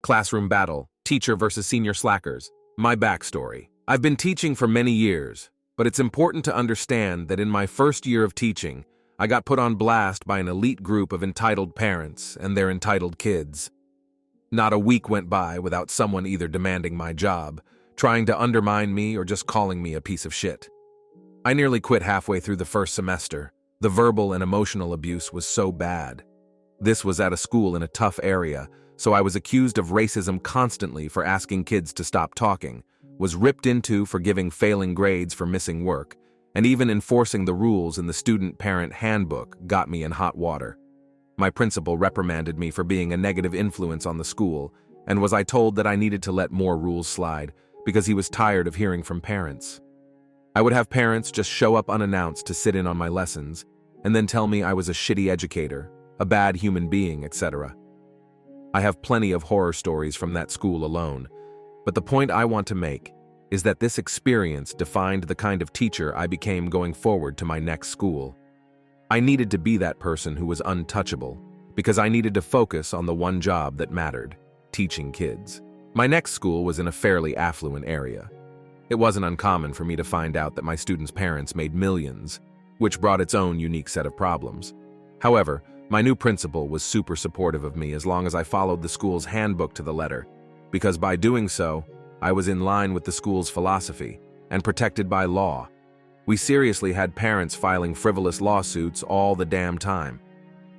Classroom battle, teacher versus senior slackers. My backstory. I've been teaching for many years, but it's important to understand that in my first year of teaching, I got put on blast by an elite group of entitled parents and their entitled kids. Not a week went by without someone either demanding my job, trying to undermine me, or just calling me a piece of shit. I nearly quit halfway through the first semester. The verbal and emotional abuse was so bad. This was at a school in a tough area, so I was accused of racism constantly for asking kids to stop talking, was ripped into for giving failing grades for missing work, and even enforcing the rules in the student-parent handbook got me in hot water. My principal reprimanded me for being a negative influence on the school, and I told that I needed to let more rules slide because he was tired of hearing from parents. I would have parents just show up unannounced to sit in on my lessons, and then tell me I was a shitty educator, a bad human being, etc. I have plenty of horror stories from that school alone, but the point I want to make is that this experience defined the kind of teacher I became going forward to my next school. I needed to be that person who was untouchable, because I needed to focus on the one job that mattered, teaching kids. My next school was in a fairly affluent area. It wasn't uncommon for me to find out that my students' parents made millions, which brought its own unique set of problems. However, my new principal was super supportive of me as long as I followed the school's handbook to the letter, because by doing so, I was in line with the school's philosophy and protected by law. We seriously had parents filing frivolous lawsuits all the damn time.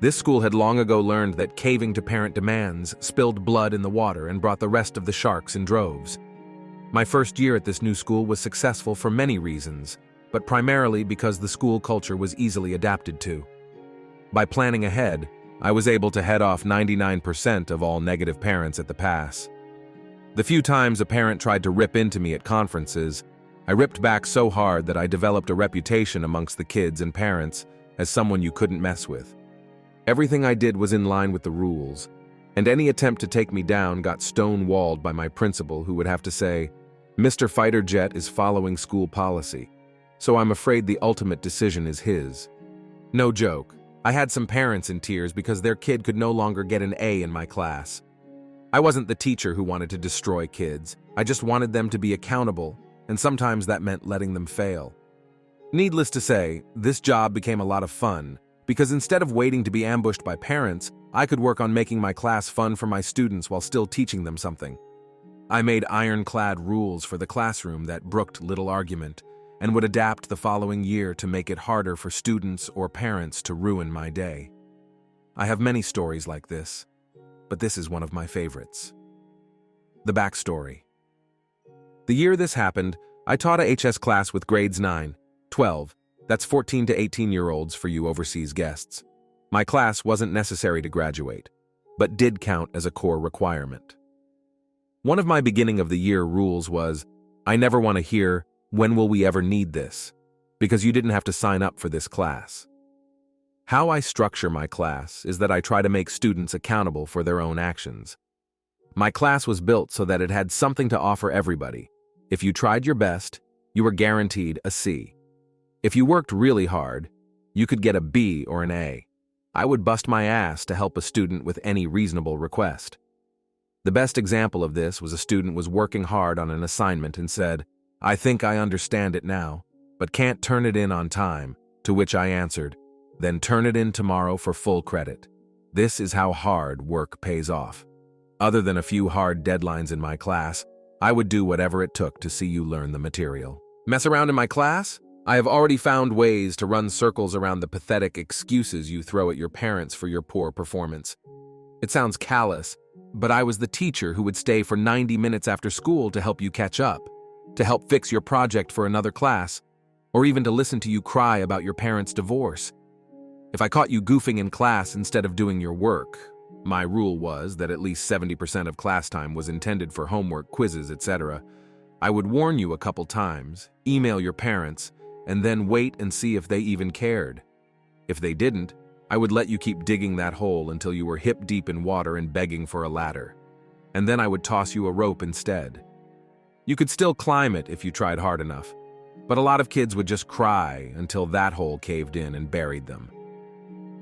This school had long ago learned that caving to parent demands spilled blood in the water and brought the rest of the sharks in droves. My first year at this new school was successful for many reasons, but primarily because the school culture was easily adapted to. By planning ahead, I was able to head off 99% of all negative parents at the pass. The few times a parent tried to rip into me at conferences, I ripped back so hard that I developed a reputation amongst the kids and parents as someone you couldn't mess with. Everything I did was in line with the rules, and any attempt to take me down got stone-walled by my principal, who would have to say, "Mr. Fighter Jet is following school policy, so I'm afraid the ultimate decision is his." No joke. I had some parents in tears because their kid could no longer get an A in my class. I wasn't the teacher who wanted to destroy kids. I just wanted them to be accountable, and sometimes that meant letting them fail. Needless to say, this job became a lot of fun, because instead of waiting to be ambushed by parents, I could work on making my class fun for my students while still teaching them something. I made ironclad rules for the classroom that brooked little argument, and would adapt the following year to make it harder for students or parents to ruin my day. I have many stories like this, but this is one of my favorites. The backstory. The year this happened, I taught a HS class with grades 9, 12, that's 14 to 18-year-olds for you overseas guests. My class wasn't necessary to graduate, but did count as a core requirement. One of my beginning of the year rules was, I never want to hear, "When will we ever need this?" because you didn't have to sign up for this class. How I structure my class is that I try to make students accountable for their own actions. My class was built so that it had something to offer everybody. If you tried your best, you were guaranteed a C. If you worked really hard, you could get a B or an A. I would bust my ass to help a student with any reasonable request. The best example of this was a student was working hard on an assignment and said, "I think I understand it now, but can't turn it in on time," to which I answered, "Then turn it in tomorrow for full credit." This is how hard work pays off. Other than a few hard deadlines in my class, I would do whatever it took to see you learn the material. Mess around in my class? I have already found ways to run circles around the pathetic excuses you throw at your parents for your poor performance. It sounds callous, but I was the teacher who would stay for 90 minutes after school to help you catch up, to help fix your project for another class, or even to listen to you cry about your parents' divorce. If I caught you goofing in class instead of doing your work, my rule was that at least 70% of class time was intended for homework, quizzes, etc. I would warn you a couple times, email your parents, and then wait and see if they even cared. If they didn't, I would let you keep digging that hole until you were hip deep in water and begging for a ladder. And then I would toss you a rope instead. You could still climb it if you tried hard enough, but a lot of kids would just cry until that hole caved in and buried them.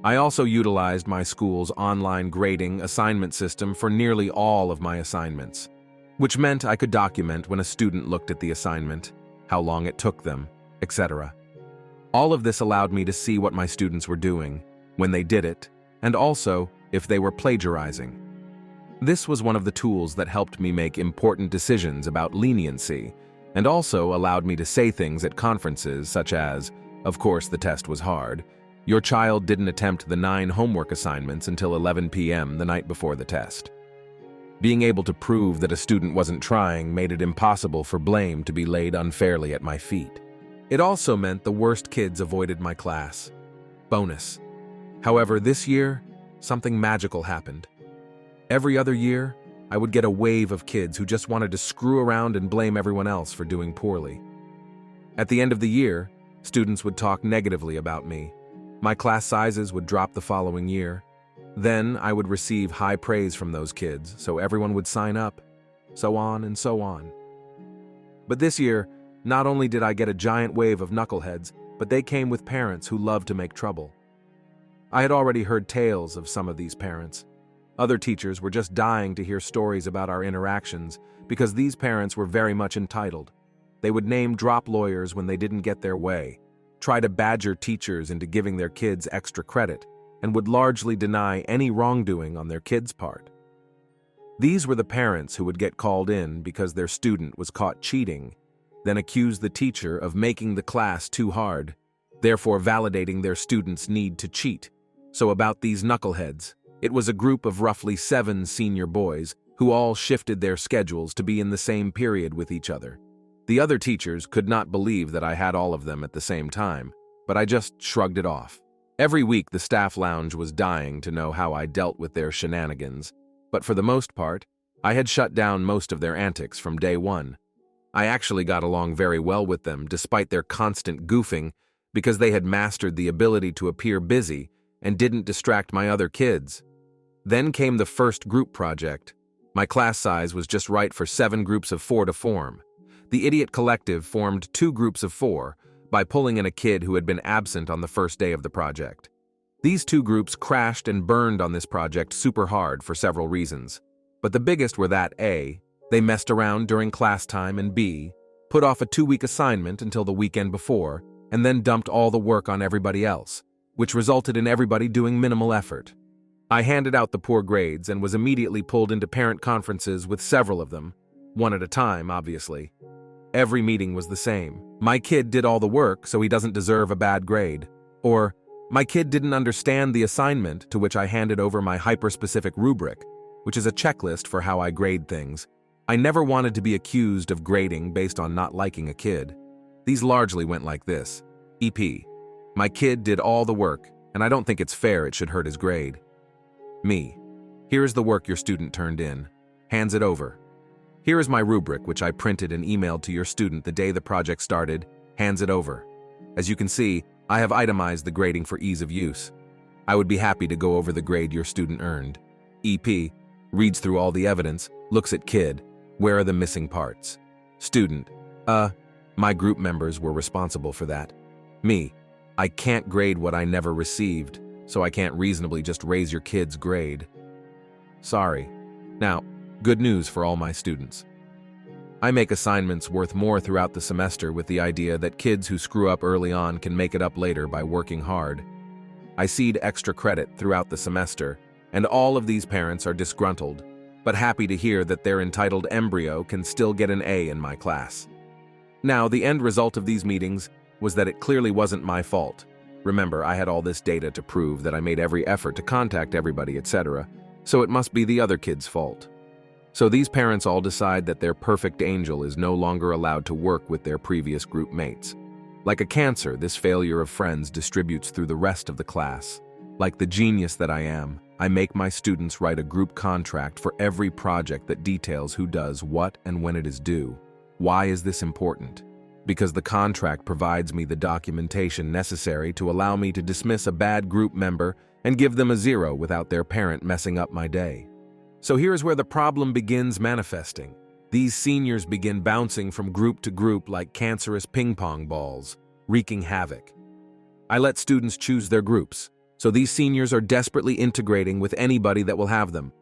I also utilized my school's online grading assignment system for nearly all of my assignments, which meant I could document when a student looked at the assignment, how long it took them, etc. All of this allowed me to see what my students were doing, when they did it, and also if they were plagiarizing. This was one of the tools that helped me make important decisions about leniency, and also allowed me to say things at conferences such as, "Of course the test was hard. Your child didn't attempt the 9 homework assignments until 11 p.m. the night before the test." Being able to prove that a student wasn't trying made it impossible for blame to be laid unfairly at my feet. It also meant the worst kids avoided my class. Bonus. However, this year, something magical happened. Every other year, I would get a wave of kids who just wanted to screw around and blame everyone else for doing poorly. At the end of the year, students would talk negatively about me. My class sizes would drop the following year. Then I would receive high praise from those kids, so everyone would sign up, so on and so on. But this year, not only did I get a giant wave of knuckleheads, but they came with parents who loved to make trouble. I had already heard tales of some of these parents. Other teachers were just dying to hear stories about our interactions because these parents were very much entitled. They would name drop lawyers when they didn't get their way, try to badger teachers into giving their kids extra credit, and would largely deny any wrongdoing on their kids' part. These were the parents who would get called in because their student was caught cheating, then accuse the teacher of making the class too hard, therefore validating their student's need to cheat. So about these knuckleheads, it was a group of roughly 7 senior boys who all shifted their schedules to be in the same period with each other. The other teachers could not believe that I had all of them at the same time, but I just shrugged it off. Every week the staff lounge was dying to know how I dealt with their shenanigans, but for the most part, I had shut down most of their antics from day one. I actually got along very well with them despite their constant goofing because they had mastered the ability to appear busy and didn't distract my other kids. Then came the first group project. My class size was just right for 7 groups of 4 to form. The Idiot Collective formed 2 groups of 4 by pulling in a kid who had been absent on the first day of the project. These 2 groups crashed and burned on this project super hard for several reasons. But the biggest were that A, they messed around during class time, and B, put off a 2-week assignment until the weekend before, and then dumped all the work on everybody else, which resulted in everybody doing minimal effort. I handed out the poor grades and was immediately pulled into parent conferences with several of them, one at a time, obviously. Every meeting was the same. My kid did all the work, so he doesn't deserve a bad grade. Or, my kid didn't understand the assignment, to which I handed over my hyper-specific rubric, which is a checklist for how I grade things. I never wanted to be accused of grading based on not liking a kid. These largely went like this. EP. My kid did all the work, and I don't think it's fair it should hurt his grade. Me. Here's the work your student turned in. Hands it over. Here is my rubric, which I printed and emailed to your student the day the project started. Hands it over. As you can see, I have itemized the grading for ease of use. I would be happy to go over the grade your student earned. EP. Reads through all the evidence, looks at kid. Where are the missing parts? Student. My group members were responsible for that. Me. I can't grade what I never received, so I can't reasonably just raise your kid's grade. Sorry. Now, good news for all my students. I make assignments worth more throughout the semester with the idea that kids who screw up early on can make it up later by working hard. I seed extra credit throughout the semester, and all of these parents are disgruntled, but happy to hear that their entitled embryo can still get an A in my class. Now, the end result of these meetings was that it clearly wasn't my fault. Remember, I had all this data to prove that I made every effort to contact everybody, etc., so it must be the other kid's fault. So these parents all decide that their perfect angel is no longer allowed to work with their previous group mates. Like a cancer, this failure of friends distributes through the rest of the class. Like the genius that I am, I make my students write a group contract for every project that details who does what and when it is due. Why is this important? Because the contract provides me the documentation necessary to allow me to dismiss a bad group member and give them a 0 without their parent messing up my day. So here's where the problem begins manifesting. These seniors begin bouncing from group to group like cancerous ping-pong balls, wreaking havoc. I let students choose their groups. so these seniors are desperately integrating with anybody that will have them.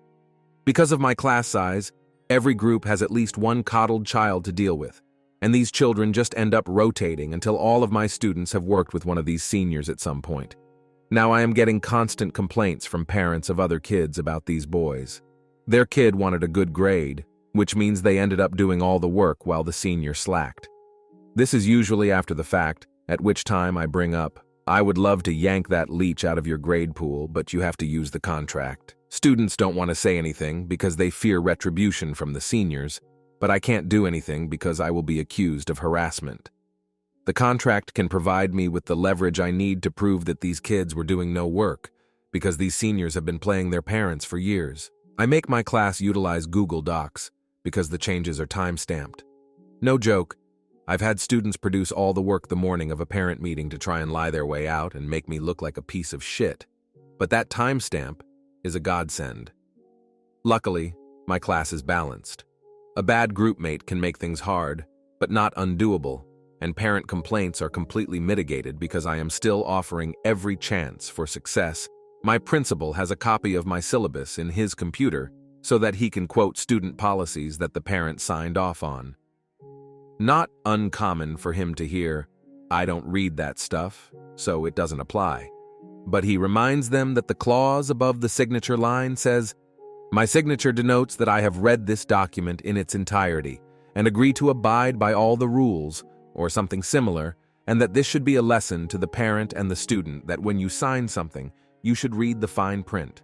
Because of my class size, every group has at least one coddled child to deal with, and these children just end up rotating until all of my students have worked with one of these seniors at some point. Now I am getting constant complaints from parents of other kids about these boys. Their kid wanted a good grade, which means they ended up doing all the work while the senior slacked. This is usually after the fact, at which time I bring up, I would love to yank that leech out of your grade pool, but you have to use the contract. Students don't want to say anything because they fear retribution from the seniors, but I can't do anything because I will be accused of harassment. The contract can provide me with the leverage I need to prove that these kids were doing no work, because these seniors have been playing their parents for years. I make my class utilize Google Docs, because the changes are time-stamped. No joke, I've had students produce all the work the morning of a parent meeting to try and lie their way out and make me look like a piece of shit. But that timestamp is a godsend. Luckily, my class is balanced. A bad groupmate can make things hard, but not undoable, and parent complaints are completely mitigated because I am still offering every chance for success. My principal has a copy of my syllabus in his computer so that he can quote student policies that the parent signed off on. Not uncommon for him to hear, "I don't read that stuff, so it doesn't apply." But he reminds them that the clause above the signature line says, "My signature denotes that I have read this document in its entirety and agree to abide by all the rules," or something similar, and that this should be a lesson to the parent and the student that when you sign something, you should read the fine print.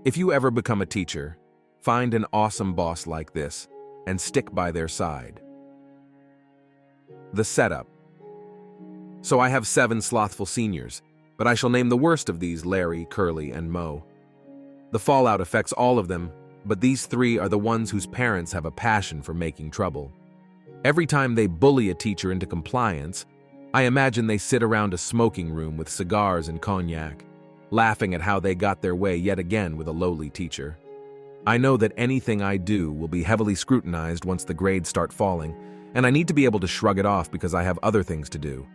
If you ever become a teacher, find an awesome boss like this and stick by their side. The setup. So I have 7 slothful seniors, but I shall name the worst of these Larry, Curly, and Mo. The fallout affects all of them, but these 3 are the ones whose parents have a passion for making trouble. Every time they bully a teacher into compliance, I imagine they sit around a smoking room with cigars and cognac, laughing at how they got their way yet again with a lowly teacher. I know that anything I do will be heavily scrutinized once the grades start falling, and I need to be able to shrug it off because I have other things to do.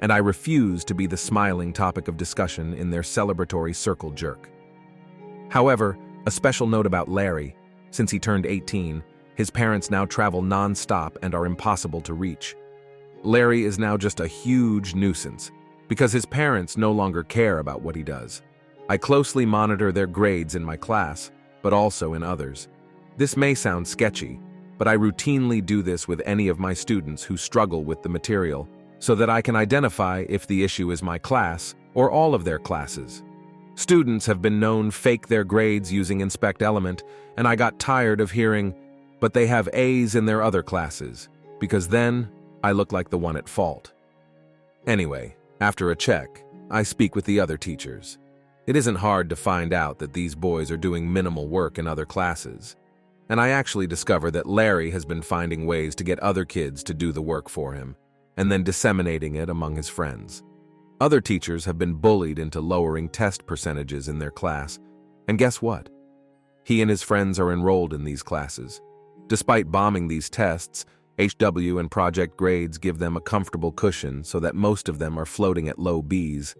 And I refuse to be the smiling topic of discussion in their celebratory circle jerk. However, a special note about Larry. Since he turned 18, his parents now travel non-stop and are impossible to reach. Larry is now just a huge nuisance because his parents no longer care about what he does. I closely monitor their grades in my class, but also in others. This may sound sketchy, but I routinely do this with any of my students who struggle with the material, so that I can identify if the issue is my class or all of their classes. Students have been known fake their grades using Inspect Element, and I got tired of hearing, "But they have A's in their other classes," because then I look like the one at fault. Anyway, after a check, I speak with the other teachers. It isn't hard to find out that these boys are doing minimal work in other classes, and I actually discover that Larry has been finding ways to get other kids to do the work for him, and then disseminating it among his friends. Other teachers have been bullied into lowering test percentages in their class, and guess what? He and his friends are enrolled in these classes. Despite bombing these tests, HW and project grades give them a comfortable cushion so that most of them are floating at low Bs.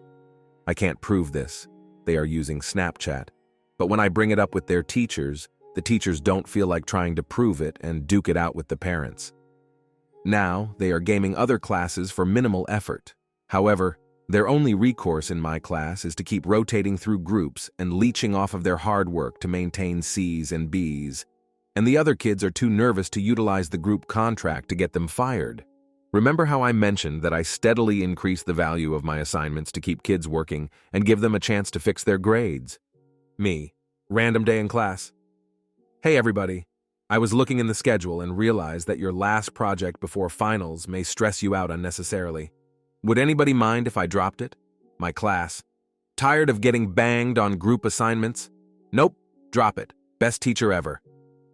I can't prove this. They are using Snapchat. But when I bring it up with their teachers, the teachers don't feel like trying to prove it and duke it out with the parents. Now, they are gaming other classes for minimal effort. However, their only recourse in my class is to keep rotating through groups and leeching off of their hard work to maintain Cs and Bs. And the other kids are too nervous to utilize the group contract to get them fired. Remember how I mentioned that I steadily increase the value of my assignments to keep kids working and give them a chance to fix their grades? Me. Random day in class. "Hey everybody, I was looking in the schedule and realized that your last project before finals may stress you out unnecessarily. Would anybody mind if I dropped it?" My class. "Tired of getting banged on group assignments?" "Nope, drop it. Best teacher ever."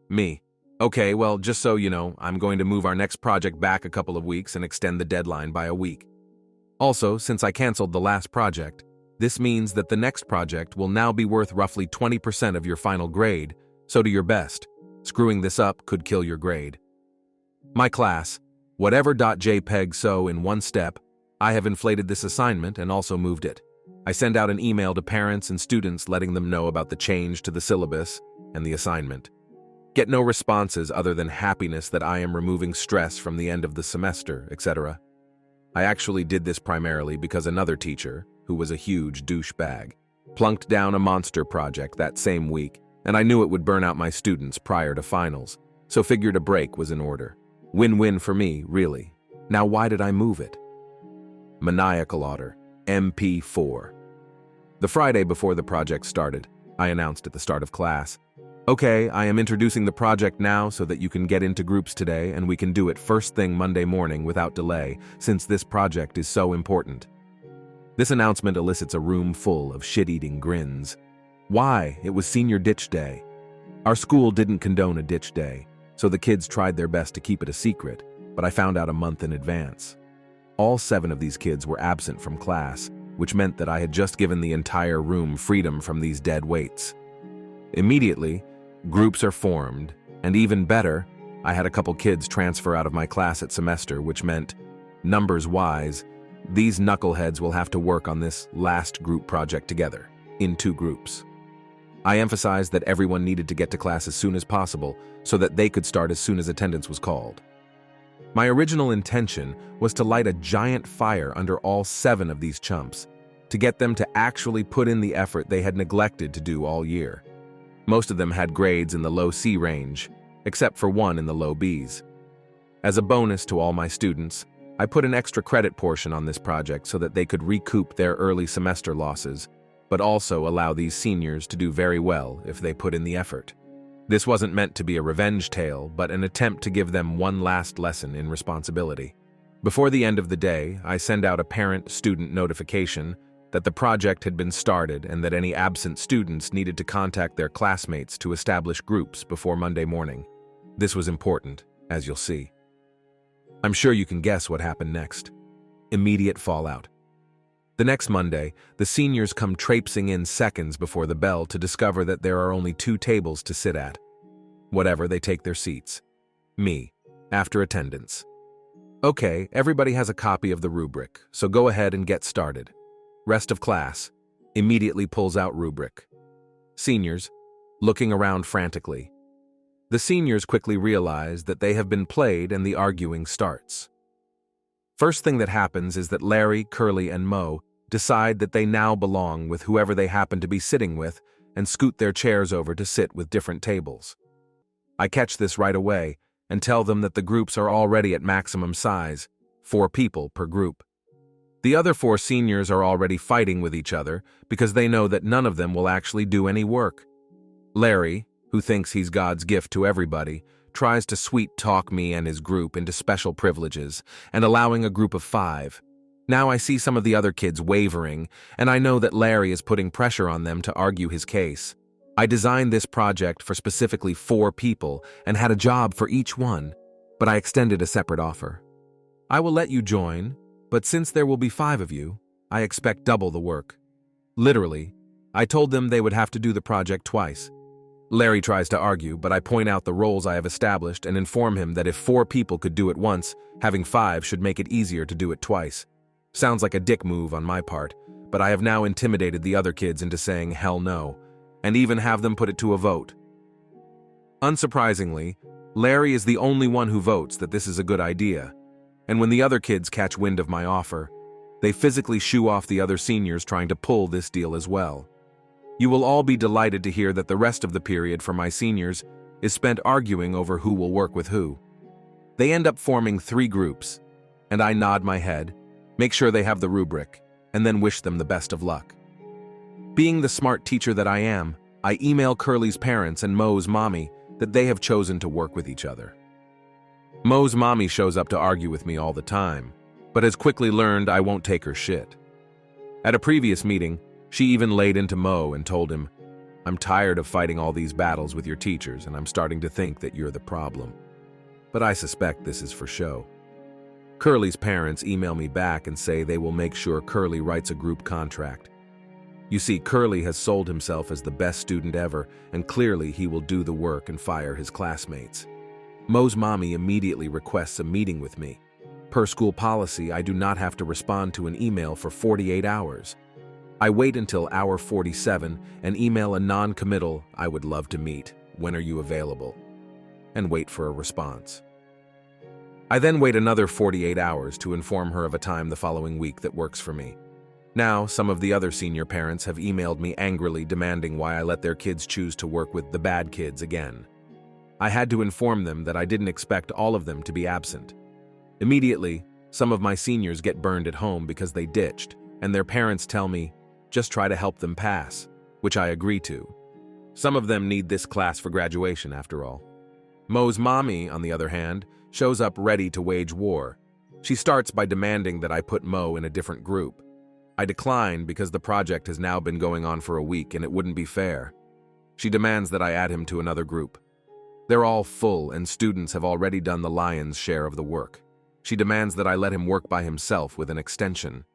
Me. "Okay, well, just so you know, I'm going to move our next project back a couple of weeks and extend the deadline by a week. Also, since I canceled the last project, this means that the next project will now be worth roughly 20% of your final grade, so do your best. Screwing this up could kill your grade." My class. Whatever .jpg, so in one step, I have inflated this assignment and also moved it. I send out an email to parents and students letting them know about the change to the syllabus and the assignment. Get no responses other than happiness that I am removing stress from the end of the semester, etc. I actually did this primarily because another teacher, who was a huge douchebag, plunked down a monster project that same week, and I knew it would burn out my students prior to finals, so figured a break was in order. Win-win for me, really. Now why did I move it? Maniacal order, MP4. The Friday before the project started, I announced at the start of class, "Okay, I am introducing the project now so that you can get into groups today and we can do it first thing Monday morning without delay, since this project is so important." This announcement elicits a room full of shit-eating grins. Why? It was senior ditch day. Our school didn't condone a ditch day, so the kids tried their best to keep it a secret, but I found out a month in advance. All 7 of these kids were absent from class, which meant that I had just given the entire room freedom from these dead weights. Immediately, groups are formed, and even better, I had a couple kids transfer out of my class at semester, which meant, numbers-wise, these knuckleheads will have to work on this last group project together, in 2 groups. I emphasized that everyone needed to get to class as soon as possible so that they could start as soon as attendance was called. My original intention was to light a giant fire under all 7 of these chumps, to get them to actually put in the effort they had neglected to do all year. Most of them had grades in the low C range, except for one in the low Bs. As a bonus to all my students, I put an extra credit portion on this project so that they could recoup their early semester losses, but also allow these seniors to do very well if they put in the effort. This wasn't meant to be a revenge tale, but an attempt to give them one last lesson in responsibility. Before the end of the day, I send out a parent-student notification that the project had been started and that any absent students needed to contact their classmates to establish groups before Monday morning. This was important, as you'll see. I'm sure you can guess what happened next. Immediate fallout. The next Monday, the seniors come traipsing in seconds before the bell to discover that there are only 2 tables to sit at. Whatever, they take their seats. Me, after attendance. Okay, everybody has a copy of the rubric, so go ahead and get started. Rest of class, immediately pulls out rubric. Seniors, looking around frantically. The seniors quickly realize that they have been played and the arguing starts. First thing that happens is that Larry, Curly, and Mo decide that they now belong with whoever they happen to be sitting with and scoot their chairs over to sit with different tables. I catch this right away and tell them that the groups are already at maximum size, 4 people per group. The other 4 seniors are already fighting with each other because they know that none of them will actually do any work. Larry, who thinks he's God's gift to everybody, tries to sweet-talk me and his group into special privileges and allowing a group of 5. Now I see some of the other kids wavering, and I know that Larry is putting pressure on them to argue his case. I designed this project for specifically 4 people and had a job for each one, but I extended a separate offer. I will let you join, but since there will be 5 of you, I expect double the work. Literally, I told them they would have to do the project twice. Larry tries to argue, but I point out the roles I have established and inform him that if 4 people could do it once, having 5 should make it easier to do it twice. Sounds like a dick move on my part, but I have now intimidated the other kids into saying hell no, and even have them put it to a vote. Unsurprisingly, Larry is the only one who votes that this is a good idea, and when the other kids catch wind of my offer, they physically shoo off the other seniors trying to pull this deal as well. You will all be delighted to hear that the rest of the period for my seniors is spent arguing over who will work with who. They end up forming 3 groups, and I nod my head, make sure they have the rubric, and then wish them the best of luck. Being the smart teacher that I am, I email Curly's parents and Mo's mommy that they have chosen to work with each other. Mo's mommy shows up to argue with me all the time, but has quickly learned I won't take her shit. At a previous meeting, she even laid into Mo and told him, "I'm tired of fighting all these battles with your teachers, and I'm starting to think that you're the problem." But I suspect this is for show. Curly's parents email me back and say they will make sure Curly writes a group contract. You see, Curly has sold himself as the best student ever, and clearly he will do the work and fire his classmates. Mo's mommy immediately requests a meeting with me. Per school policy, I do not have to respond to an email for 48 hours. I wait until hour 47 and email a non-committal, "I would love to meet. When are you available?" and wait for a response. I then wait another 48 hours to inform her of a time the following week that works for me. Now, some of the other senior parents have emailed me angrily demanding why I let their kids choose to work with the bad kids again. I had to inform them that I didn't expect all of them to be absent. Immediately, some of my seniors get burned at home because they ditched, and their parents tell me, just try to help them pass, which I agree to. Some of them need this class for graduation, after all. Mo's mommy, on the other hand, shows up ready to wage war. She starts by demanding that I put Mo in a different group. I decline because the project has now been going on for a week and it wouldn't be fair. She demands that I add him to another group. They're all full and students have already done the lion's share of the work. She demands that I let him work by himself with an extension.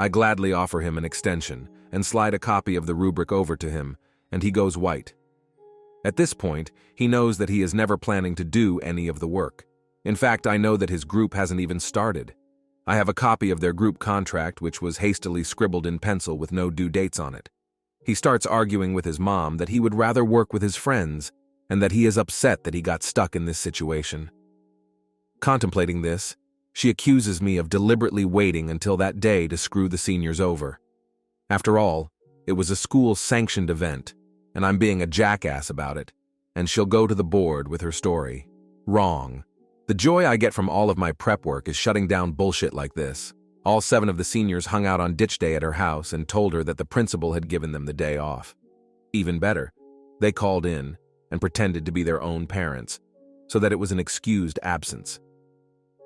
I gladly offer him an extension and slide a copy of the rubric over to him, and he goes white. At this point, he knows that he is never planning to do any of the work. In fact, I know that his group hasn't even started. I have a copy of their group contract, which was hastily scribbled in pencil with no due dates on it. He starts arguing with his mom that he would rather work with his friends and that he is upset that he got stuck in this situation. Contemplating this, she accuses me of deliberately waiting until that day to screw the seniors over. After all, it was a school-sanctioned event, and I'm being a jackass about it, and she'll go to the board with her story. Wrong. The joy I get from all of my prep work is shutting down bullshit like this. All 7 of the seniors hung out on ditch day at her house and told her that the principal had given them the day off. Even better, they called in and pretended to be their own parents, so that it was an excused absence.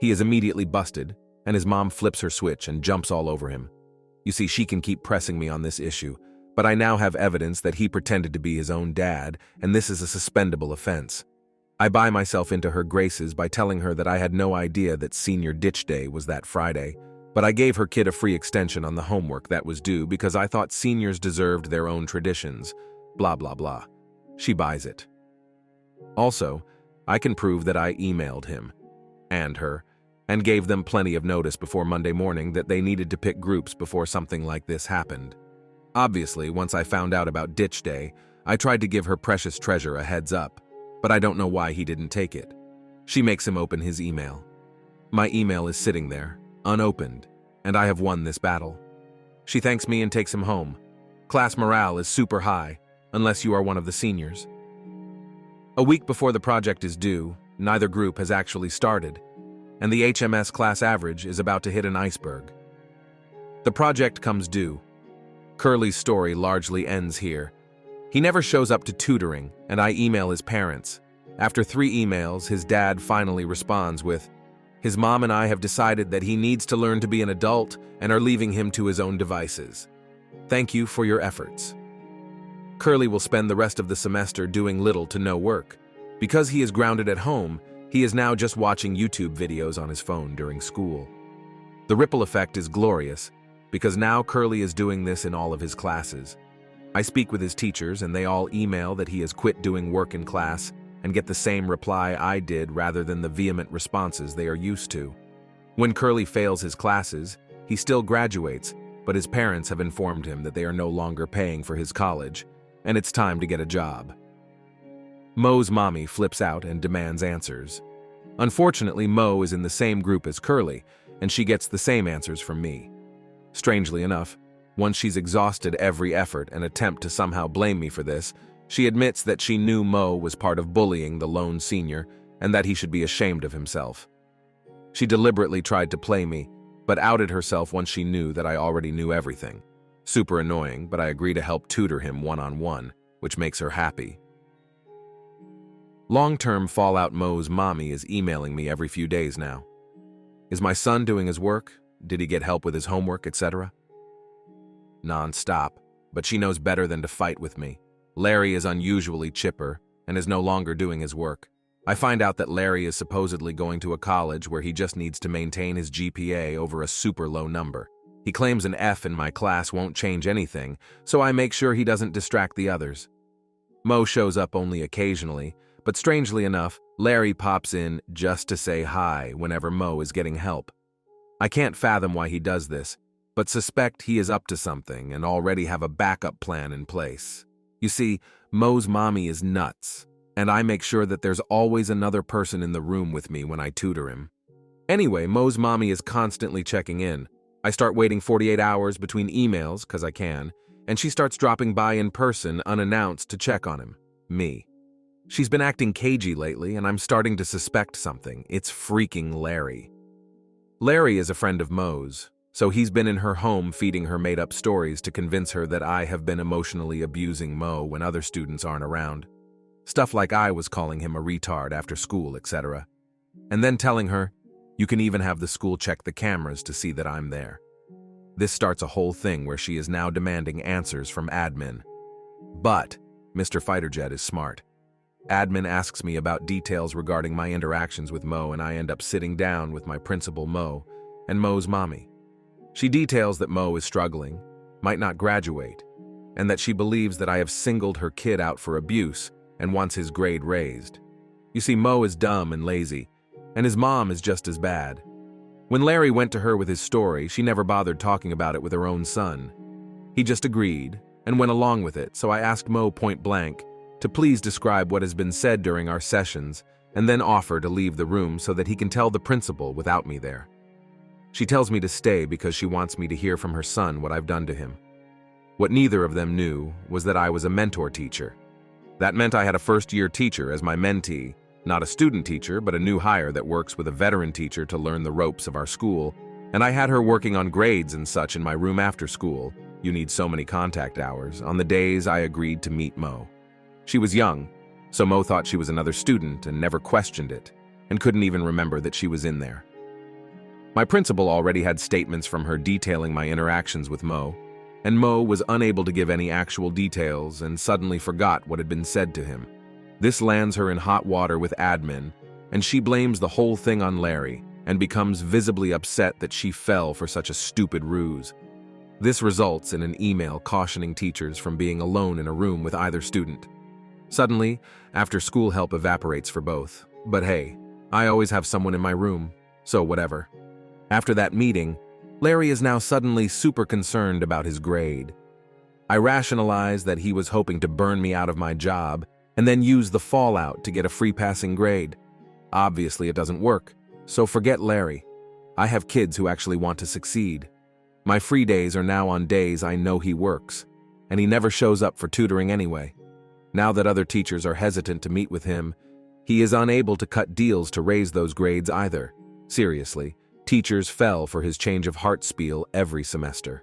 He is immediately busted, and his mom flips her switch and jumps all over him. You see, she can keep pressing me on this issue, but I now have evidence that he pretended to be his own dad, and this is a suspendable offense. I buy myself into her graces by telling her that I had no idea that senior ditch day was that Friday, but I gave her kid a free extension on the homework that was due because I thought seniors deserved their own traditions. Blah, blah, blah. She buys it. Also, I can prove that I emailed him and her and gave them plenty of notice before Monday morning that they needed to pick groups before something like this happened. Obviously, once I found out about ditch day, I tried to give her precious treasure a heads up, but I don't know why he didn't take it. She makes him open his email. My email is sitting there, unopened, and I have won this battle. She thanks me and takes him home. Class morale is super high, unless you are one of the seniors. A week before the project is due, neither group has actually started, and the HMS class average is about to hit an iceberg. The project comes due. Curly's story largely ends here. He never shows up to tutoring, and I email his parents. After 3 emails, his dad finally responds with, "His mom and I have decided that he needs to learn to be an adult and are leaving him to his own devices. Thank you for your efforts." Curly will spend the rest of the semester doing little to no work. Because he is grounded at home, he is now just watching YouTube videos on his phone during school. The ripple effect is glorious, because now Curly is doing this in all of his classes. I speak with his teachers and they all email that he has quit doing work in class and get the same reply I did rather than the vehement responses they are used to. When Curly fails his classes, he still graduates, but his parents have informed him that they are no longer paying for his college, and it's time to get a job. Mo's mommy flips out and demands answers. Unfortunately, Mo is in the same group as Curly, and she gets the same answers from me. Strangely enough, once she's exhausted every effort and attempt to somehow blame me for this, she admits that she knew Mo was part of bullying the lone senior and that he should be ashamed of himself. She deliberately tried to play me, but outed herself once she knew that I already knew everything. Super annoying, but I agree to help tutor him one-on-one, which makes her happy. Long-term fallout Mo's mommy is emailing me every few days now. Is my son doing his work? Did he get help with his homework, etc.? Non-stop, but she knows better than to fight with me. Larry is unusually chipper and is no longer doing his work. I find out that Larry is supposedly going to a college where he just needs to maintain his GPA over a super low number. He claims an F in my class won't change anything, so I make sure he doesn't distract the others. Mo shows up only occasionally, but strangely enough, Larry pops in just to say hi whenever Mo is getting help. I can't fathom why he does this, but suspect he is up to something and already have a backup plan in place. You see, Mo's mommy is nuts, and I make sure that there's always another person in the room with me when I tutor him. Anyway, Mo's mommy is constantly checking in. I start waiting 48 hours between emails, because I can, and she starts dropping by in person unannounced to check on him. Me. She's been acting cagey lately, and I'm starting to suspect something. It's freaking Larry. Larry is a friend of Mo's, so he's been in her home feeding her made-up stories to convince her that I have been emotionally abusing Mo when other students aren't around. Stuff like I was calling him a retard after school, etc. And then telling her, you can even have the school check the cameras to see that I'm there. This starts a whole thing where she is now demanding answers from admin. But Mr. Fighterjet is smart. Admin asks me about details regarding my interactions with Mo, and I end up sitting down with my principal, Mo, and Mo's mommy. She details that Mo is struggling, might not graduate, and that she believes that I have singled her kid out for abuse and wants his grade raised. You see, Mo is dumb and lazy, and his mom is just as bad. When Larry went to her with his story, she never bothered talking about it with her own son. He just agreed and went along with it, so I asked Mo point blank to please describe what has been said during our sessions and then offer to leave the room so that he can tell the principal without me there. She tells me to stay because she wants me to hear from her son what I've done to him. What neither of them knew was that I was a mentor teacher. That meant I had a first-year teacher as my mentee, not a student teacher, but a new hire that works with a veteran teacher to learn the ropes of our school, and I had her working on grades and such in my room after school. You need so many contact hours on the days I agreed to meet Mo. She was young, so Mo thought she was another student and never questioned it, and couldn't even remember that she was in there. My principal already had statements from her detailing my interactions with Mo, and Mo was unable to give any actual details and suddenly forgot what had been said to him. This lands her in hot water with admin, and she blames the whole thing on Larry and becomes visibly upset that she fell for such a stupid ruse. This results in an email cautioning teachers from being alone in a room with either student. Suddenly, after-school help evaporates for both. But hey, I always have someone in my room, so whatever. After that meeting, Larry is now suddenly super concerned about his grade. I rationalize that he was hoping to burn me out of my job and then use the fallout to get a free passing grade. Obviously, it doesn't work, so forget Larry. I have kids who actually want to succeed. My free days are now on days I know he works, and he never shows up for tutoring anyway. Now that other teachers are hesitant to meet with him, he is unable to cut deals to raise those grades either. Seriously, teachers fell for his change of heart spiel every semester.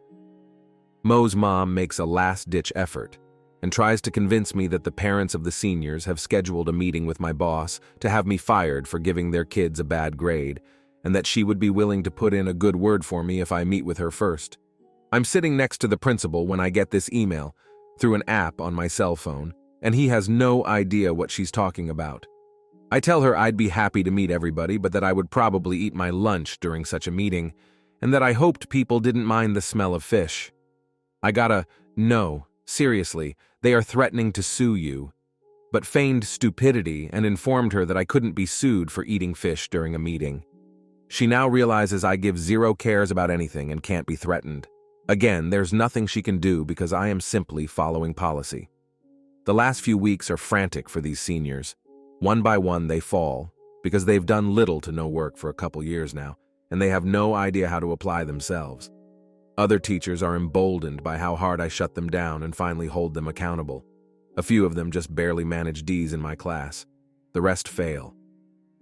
Mo's mom makes a last-ditch effort and tries to convince me that the parents of the seniors have scheduled a meeting with my boss to have me fired for giving their kids a bad grade, and that she would be willing to put in a good word for me if I meet with her first. I'm sitting next to the principal when I get this email through an app on my cell phone, and he has no idea what she's talking about. I tell her I'd be happy to meet everybody, but that I would probably eat my lunch during such a meeting, and that I hoped people didn't mind the smell of fish. I got a, no, seriously, they are threatening to sue you, but feigned stupidity and informed her that I couldn't be sued for eating fish during a meeting. She now realizes I give zero cares about anything and can't be threatened. Again, there's nothing she can do because I am simply following policy. The last few weeks are frantic for these seniors. One by one they fall, because they've done little to no work for a couple years now, and they have no idea how to apply themselves. Other teachers are emboldened by how hard I shut them down and finally hold them accountable. A few of them just barely manage D's in my class. The rest fail.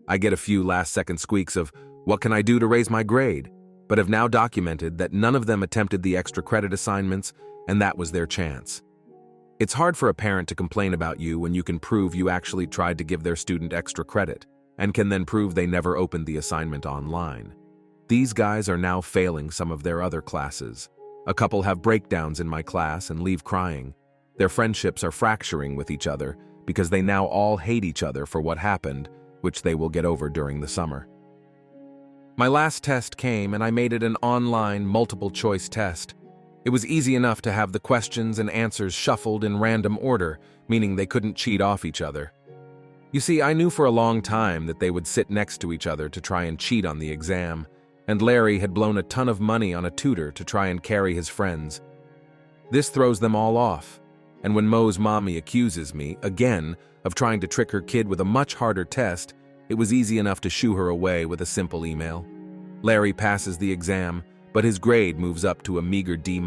I get a few last-second squeaks of, what can I do to raise my grade? But have now documented that none of them attempted the extra credit assignments, and that was their chance. It's hard for a parent to complain about you when you can prove you actually tried to give their student extra credit, and can then prove they never opened the assignment online. These guys are now failing some of their other classes. A couple have breakdowns in my class and leave crying. Their friendships are fracturing with each other because they now all hate each other for what happened, which they will get over during the summer. My last test came and I made it an online multiple-choice test. It was easy enough to have the questions and answers shuffled in random order, meaning they couldn't cheat off each other. You see, I knew for a long time that they would sit next to each other to try and cheat on the exam, and Larry had blown a ton of money on a tutor to try and carry his friends. This throws them all off, and when Mo's mommy accuses me, again, of trying to trick her kid with a much harder test, it was easy enough to shoo her away with a simple email. Larry passes the exam, but his grade moves up to a meager D-.